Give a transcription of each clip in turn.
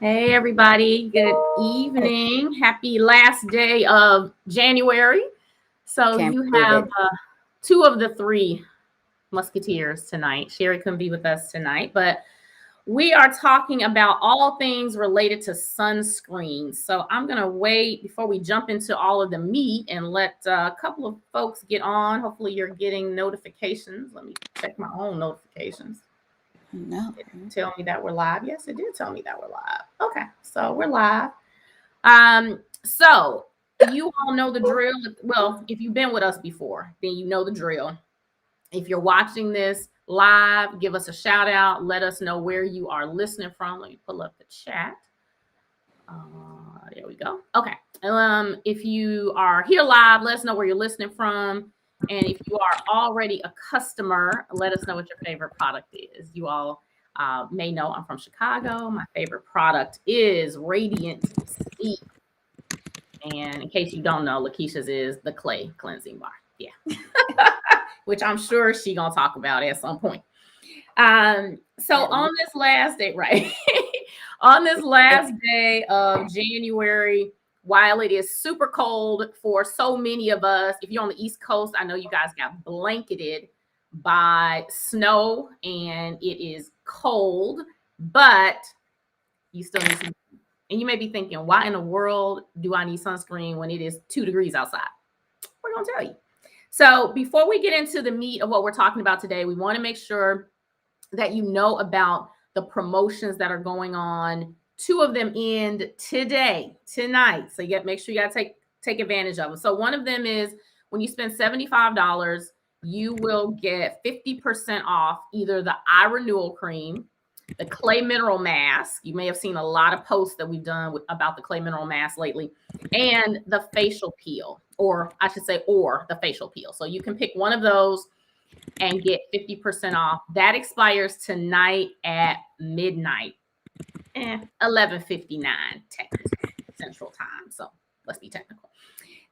Hey, everybody. Good evening. Happy last day of January. So, Can't you believe have it. two of the three Musketeers tonight. Sherry couldn't be with us tonight, but we are talking about all things related to sunscreen. So, I'm going to wait before we jump into all of the meat and let a couple of folks get on. Hopefully, you're getting notifications. Let me check my own notifications. No. It didn't tell me that we're live. Yes, it did tell me that we're live. Okay, so we're live. So you all know the drill. Well, if you've been with us before, then you know the drill. If you're watching this live, give us a shout out. Let us know where you are listening from. Let me pull up the chat. There we go. Okay. If you are here live, let us know where you're listening from. And if you are already a customer, let us know what your favorite product is. You all may know I'm from Chicago. My favorite product is Radiant Speed. And in case you don't know, Lakeisha's is the clay cleansing bar. Yeah. Which I'm sure she's gonna talk about at some point. So on this last day, right? On this last day of January, while it is super cold for so many of us, if you're on the East Coast, I know you guys got blanketed by snow and it is cold, but you still need some. And you may be thinking, why in the world do I need sunscreen when it is 2 degrees outside? We're going to tell you. So before we get into the meat of what we're talking about today, we want to make sure that you know about the promotions that are going on. 2 of them end tonight. So make sure you got to take advantage of them. So one of them is when you spend $75, you will get 50% off either the eye renewal cream, the clay mineral mask. You may have seen a lot of posts that we've done about the clay mineral mask lately, and the facial peel, or I should say, or the facial peel. So you can pick one of those and get 50% off. That expires tonight at midnight, 11:59 Central Time. So let's be technical.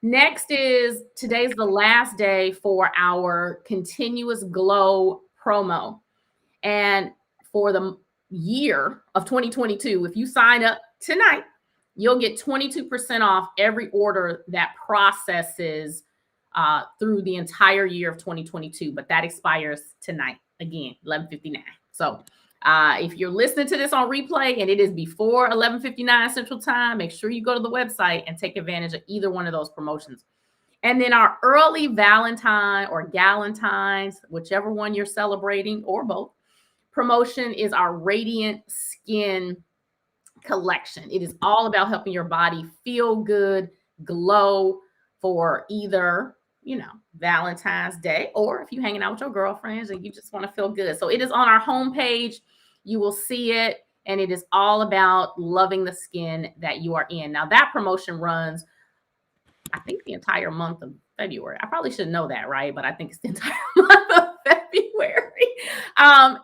Next is today's the last day for our continuous glow promo. And for the year of 2022, if you sign up tonight, you'll get 22% off every order that processes through the entire year of 2022. But that expires tonight, again, 11:59. So if you're listening to this on replay and it is before 11:59 Central Time, make sure you go to the website and take advantage of either one of those promotions. And then our early Valentine or Galentine's, whichever one you're celebrating, or both, promotion is our Radiant Skin collection. It is all about helping your body feel good, glow for either, Valentine's Day, or if you're hanging out with your girlfriends and you just want to feel good. So it is on our homepage. You will see it, and it is all about loving the skin that you are in. Now, that promotion runs, I think, the entire month of February. I probably should know that, right? But I think it's the entire month of February.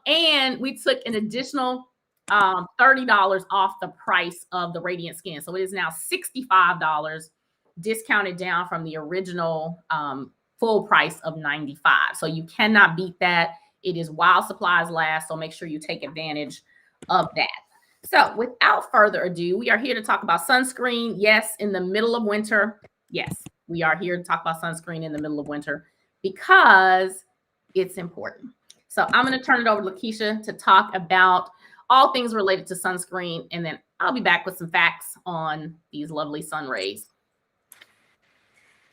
And we took an additional $30 off the price of the Radiant Skin. So it is now $65, discounted down from the original full price of $95. So you cannot beat that. It is while supplies last. So make sure you take advantage of that. So without further ado, we are here to talk about sunscreen. Yes, in the middle of winter. Yes, we are here to talk about sunscreen in the middle of winter because it's important. So I'm going to turn it over to Lakeisha to talk about all things related to sunscreen, and then I'll be back with some facts on these lovely sun rays.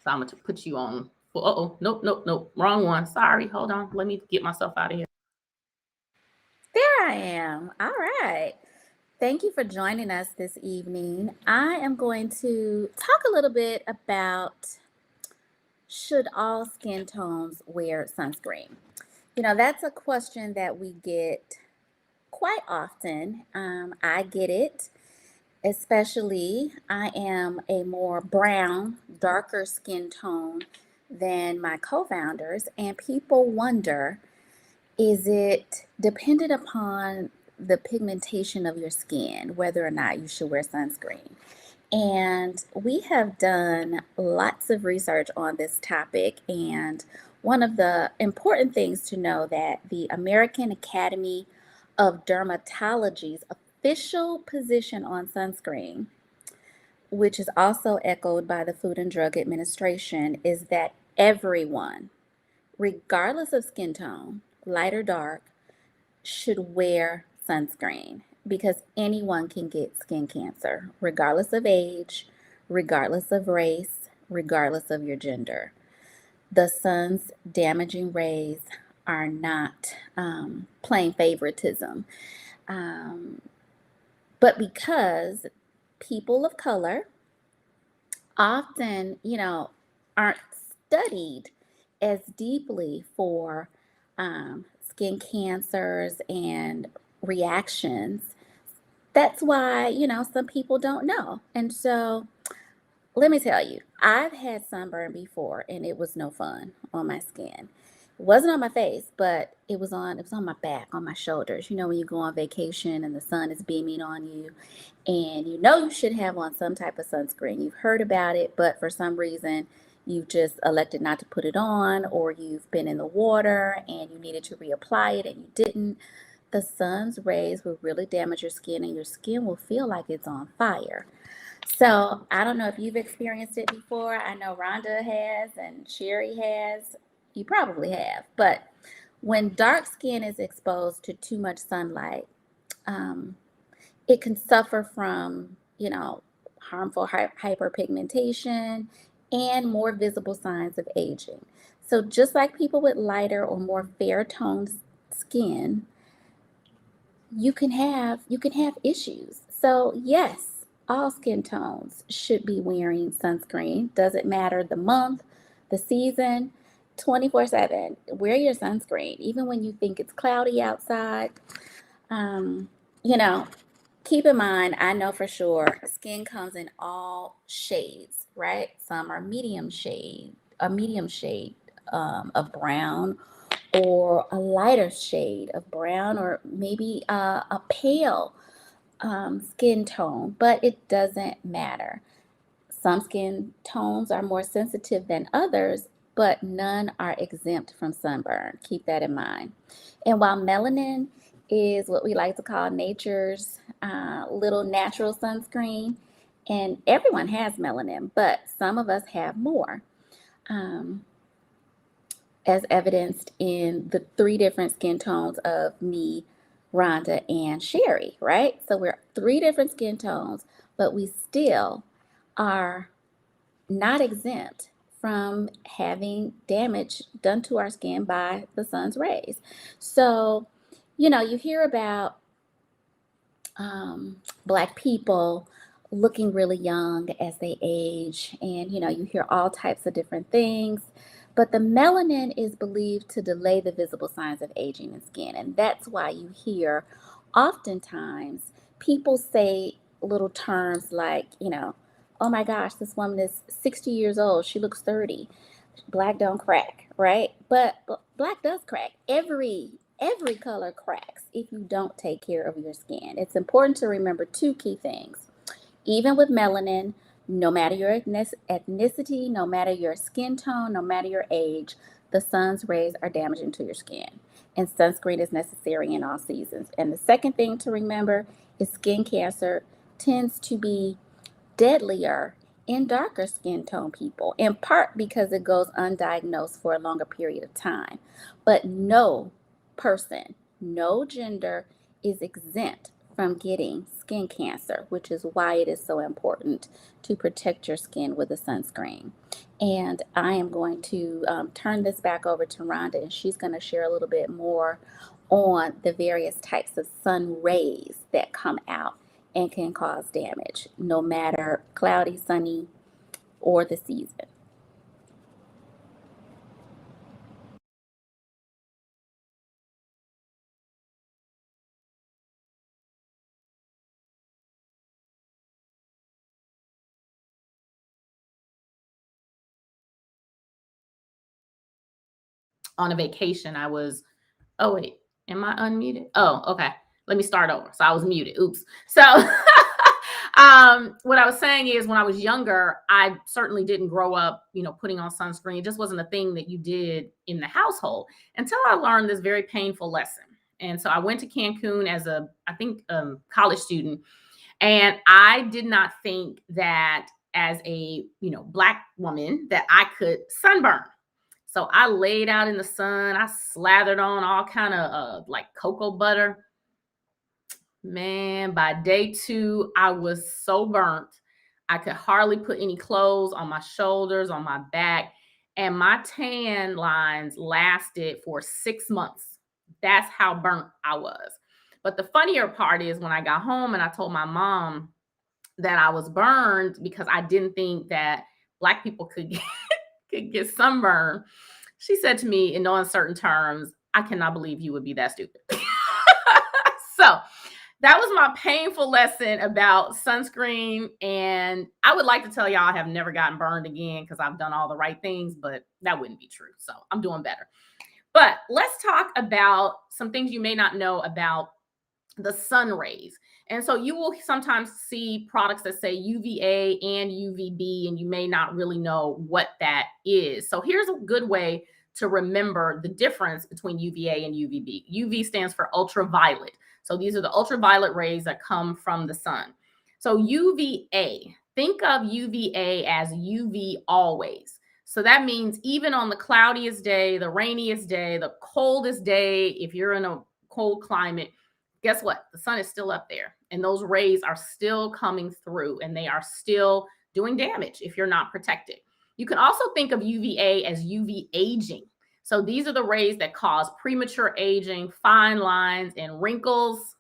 So I'm going to put you on. Nope. Wrong one. Sorry. Hold on. Let me get myself out of here. There I am. All right. Thank you for joining us this evening. I am going to talk a little bit about should all skin tones wear sunscreen? That's a question that we get quite often. I get it, especially I am a more brown, darker skin tone than my co-founders, and people wonder, is it dependent upon the pigmentation of your skin, whether or not you should wear sunscreen? And we have done lots of research on this topic, and one of the important things to know that the American Academy of Dermatology's official position on sunscreen, which is also echoed by the Food and Drug Administration, is that everyone, regardless of skin tone, light or dark, should wear sunscreen because anyone can get skin cancer, regardless of age, regardless of race, regardless of your gender. The sun's damaging rays are not plain favoritism, um, but because people of color often, aren't studied as deeply for skin cancers and reactions. That's why, some people don't know. And so let me tell you, I've had sunburn before and it was no fun on my skin. It wasn't on my face, but it was on my back, on my shoulders. When you go on vacation and the sun is beaming on you and you should have on some type of sunscreen. You've heard about it, but for some reason you've just elected not to put it on, or you've been in the water and you needed to reapply it and you didn't. The sun's rays will really damage your skin and your skin will feel like it's on fire. So I don't know if you've experienced it before. I know Rhonda has and Sherry has. You probably have. But when dark skin is exposed to too much sunlight, um, it can suffer from, harmful hyperpigmentation and more visible signs of aging. So just like people with lighter or more fair toned skin, you can have issues. So yes, all skin tones should be wearing sunscreen. Doesn't matter the month, the season, 24/7. Wear your sunscreen even when you think it's cloudy outside. Um, you know, Keep in mind, I know for sure skin comes in all shades, right? Some are medium shade of brown, or a lighter shade of brown, or maybe a pale skin tone, but it doesn't matter. Some skin tones are more sensitive than others, but none are exempt from sunburn. Keep that in mind. And while melanin is what we like to call nature's little natural sunscreen, and everyone has melanin, but some of us have more, um, as evidenced in the three different skin tones of me, Rhonda, and Sherry, right? So we're three different skin tones, but we still are not exempt from having damage done to our skin by the sun's rays. So, you hear about Black people looking really young as they age, and you hear all types of different things. But the melanin is believed to delay the visible signs of aging in skin, and that's why you hear oftentimes people say little terms like, oh my gosh, this woman is 60 years old, she looks 30. Black don't crack, right? But black does crack. Every color cracks if you don't take care of your skin. It's important to remember two key things. Even with melanin, no matter your ethnicity, no matter your skin tone, no matter your age, the sun's rays are damaging to your skin. And sunscreen is necessary in all seasons. And the second thing to remember is skin cancer tends to be deadlier in darker skin tone people, in part because it goes undiagnosed for a longer period of time. But no person, no gender is exempt from getting skin cancer, which is why it is so important to protect your skin with a sunscreen. And I am going to turn this back over to Rhonda, and she's going to share a little bit more on the various types of sun rays that come out and can cause damage, no matter cloudy, sunny, or the season. On a vacation, I was, oh, wait, am I unmuted? Oh, okay. Let me start over. So I was muted. Oops. So, what I was saying is when I was younger, I certainly didn't grow up, putting on sunscreen. It just wasn't a thing that you did in the household until I learned this very painful lesson. And so I went to Cancun as I think, college student. And I did not think that as a, Black woman that I could sunburn. So I laid out in the sun. I slathered on all kind of like cocoa butter. Man, by day 2, I was so burnt. I could hardly put any clothes on my shoulders, on my back, and my tan lines lasted for 6 months. That's how burnt I was. But the funnier part is when I got home and I told my mom that I was burned because I didn't think that Black people could get sunburn. She said to me in no uncertain terms, "I cannot believe you would be that stupid." So that was my painful lesson about sunscreen. And I would like to tell y'all I have never gotten burned again because I've done all the right things, but that wouldn't be true. So I'm doing better. But let's talk about some things you may not know about the sun rays. And so you will sometimes see products that say UVA and UVB, and you may not really know what that is. So here's a good way to remember the difference between UVA and UVB. UV stands for ultraviolet. So these are the ultraviolet rays that come from the sun. So UVA, think of UVA as UV always. So that means even on the cloudiest day, the rainiest day, the coldest day, if you're in a cold climate, guess what? The sun is still up there and those rays are still coming through and they are still doing damage if you're not protected. You can also think of UVA as UV aging. So these are the rays that cause premature aging, fine lines, and wrinkles.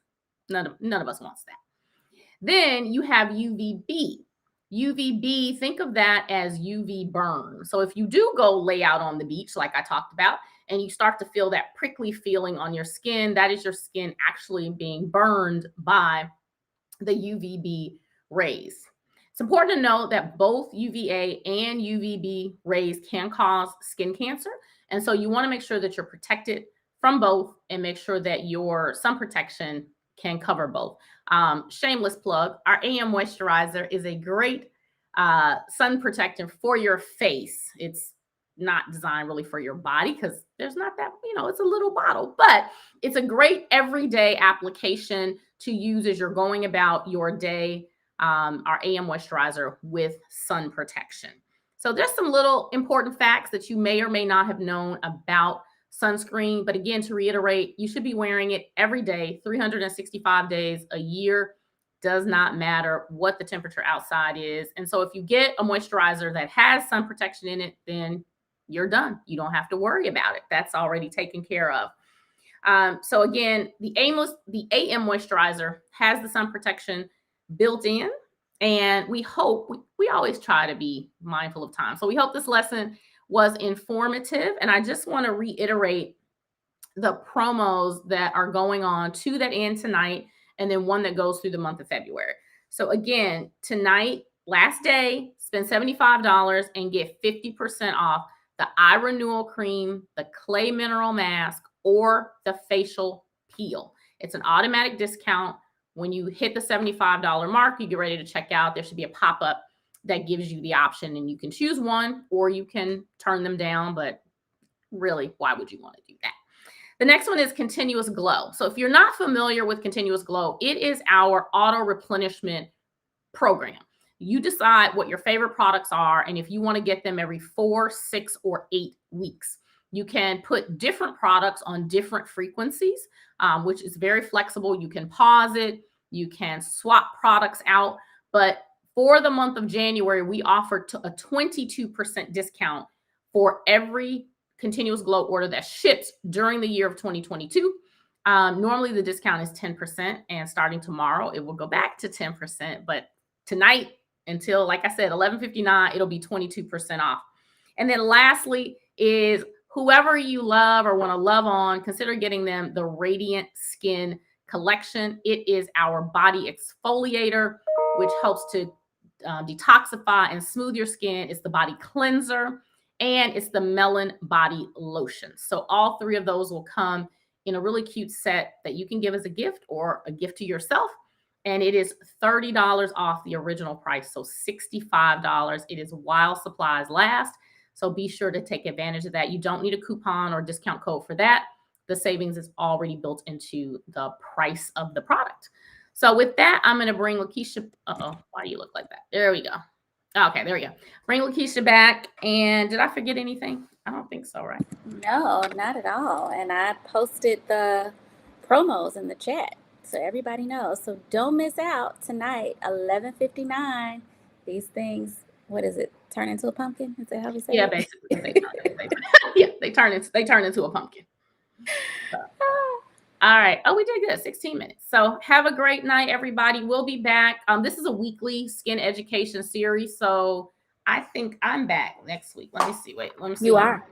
None of us wants that. Then you have UVB. UVB, think of that as UV burn. So if you do go lay out on the beach, like I talked about, and you start to feel that prickly feeling on your skin, that is your skin actually being burned by the UVB rays. It's important to note that both UVA and UVB rays can cause skin cancer. And so you want to make sure that you're protected from both and make sure that your sun protection can cover both. Shameless plug, our AM moisturizer is a great sun protectant for your face. It's not designed really for your body because there's not that, it's a little bottle, but it's a great everyday application to use as you're going about your day. Our AM moisturizer with sun protection. So there's some little important facts that you may or may not have known about sunscreen. But again, to reiterate, you should be wearing it every day, 365 days a year. Does not matter what the temperature outside is. And so if you get a moisturizer that has sun protection in it, then you're done. You don't have to worry about it. That's already taken care of. So again, the AM moisturizer has the sun protection built in, and we hope we always try to be mindful of time. So we hope this lesson was informative, and I just want to reiterate the promos that are going on to that end tonight, and then one that goes through the month of February. So again, tonight, last day, spend $75 and get 50% off the eye renewal cream, the clay mineral mask, or the facial peel. It's an automatic discount. When you hit the $75 mark, you get ready to check out. There should be a pop-up that gives you the option, and you can choose one or you can turn them down. But really, why would you want to do that? The next one is Continuous Glow. So if you're not familiar with Continuous Glow, it is our auto replenishment program. You decide what your favorite products are and if you want to get them every 4, 6, or 8 weeks. You can put different products on different frequencies, which is very flexible. You can pause it. You can swap products out. But for the month of January, we offer a 22% discount for every Continuous Glow order that ships during the year of 2022. Normally, the discount is 10%, and starting tomorrow, it will go back to 10%. But tonight, until, like I said, 11:59, it'll be 22% off. And then lastly is whoever you love or want to love on, consider getting them the Radiant Skin Collection. It is our body exfoliator, which helps to detoxify and smooth your skin. It's the body cleanser, and it's the Melon Body Lotion. So all three of those will come in a really cute set that you can give as a gift or a gift to yourself. And it is $30 off the original price, so $65. It is while supplies last. So be sure to take advantage of that. You don't need a coupon or discount code for that. the savings is already built into the price of the product. So with that, I'm going to bring Lakeisha. Uh-oh, why do you look like that? There we go. Okay, there we go. Bring Lakeisha back. And did I forget anything? I don't think so, right? No, not at all. And I posted the promos in the chat so everybody knows. So don't miss out tonight, 11:59. These things, what is it? Turn into a pumpkin? Is that how we say Yeah, it? basically. They turn into a pumpkin. So. All right. Oh, we did good. 16 minutes. So have a great night, everybody. We'll be back. This is a weekly skin education series. So I think I'm back next week. Let me see. Wait, let me see. You are.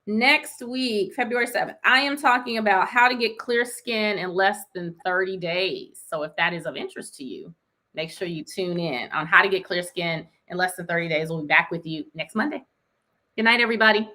Next week, February 7th, I am talking about how to get clear skin in less than 30 days. So if that is of interest to you, make sure you tune in on how to get clear skin in less than 30 days. We'll be back with you next Monday. Good night, everybody.